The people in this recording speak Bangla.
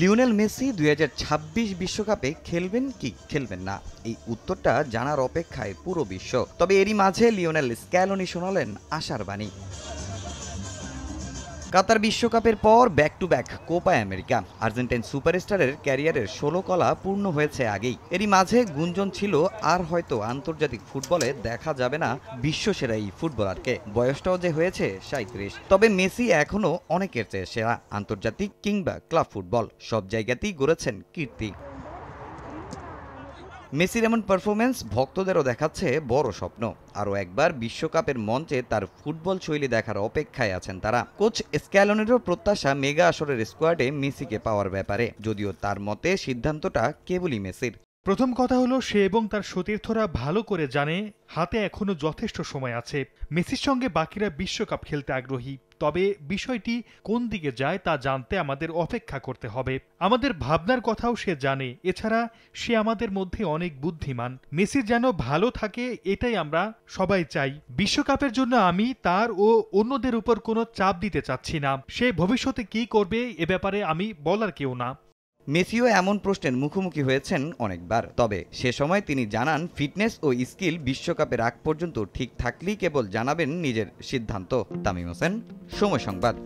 লিওনেল মেসি ২০২৬ বিশ্বকাপে খেলবেন কি খেলবেন না, এই উত্তরটা জানার অপেক্ষায় পুরো বিশ্ব। তবে এরই মাঝে লিওনেল স্ক্যালোনি শোনালেন আশার বাণী। কাতার বিশ্বকাপের পর back to back Copa America, Argentine সুপারস্টারের ক্যারিয়ারের ১৬ কলা পূর্ণ হয়েছে আগেই। এরই মাঝে গুঞ্জন ছিল আর হয়তো আন্তর্জাতিক ফুটবলে দেখা যাবে না বিশ্বসেরা এই ফুটবলারকে। বয়সটাও যে হয়েছে ৩৭। তবে মেসি এখনও অনেকের চেয়ে সেরা। আন্তর্জাতিক কিংবা ক্লাব ফুটবল সব জায়গাতেই গড়েছেন কীর্তি। মেসির এমন পারফরমেন্স ভক্তদেরও দেখাচ্ছে বড় স্বপ্ন। আরও একবার বিশ্বকাপের মঞ্চে তার ফুটবল শৈলী দেখার অপেক্ষায় আছেন তারা। কোচ স্ক্যালোনিরও প্রত্যাশা মেগা আসরের স্কোয়াডে মেসিকে পাওয়ার ব্যাপারে, যদিও তার মতে সিদ্ধান্তটা কেবলই মেসির। প্রথম কথা হলো, সে এবং তার সতীর্থরা ভালো করে জানে হাতে এখনো যথেষ্ট সময় আছে। মেসির সঙ্গে বাকিরা বিশ্বকাপ খেলতে আগ্রহী, তবে বিষয়টি কোন দিকে যায় তা জানতে আমাদের অপেক্ষা করতে হবে। আমাদের ভাবনার কথাও সে জানে। এছাড়া সে আমাদের মধ্যে অনেক বুদ্ধিমান। মেসি যেন ভালো থাকে, এটাই আমরা সবাই চাই। বিশ্বকাপের জন্য আমি তার ও অন্যদের উপর কোনো চাপ দিতে চাচ্ছি না। সে ভবিষ্যতে কি করবে এ ব্যাপারে আমি বলার কেউ না। মেসিও এমন প্রশ্নের মুখোমুখি হয়েছেন অনেকবার, তবে সে সময় তিনি জানান ফিটনেস ও স্কিল বিশ্বকাপের আগ পর্যন্ত ঠিক থাকলেই কেবল জানাবেন নিজের সিদ্ধান্ত। তামিম হোসেন, সময় সংবাদ।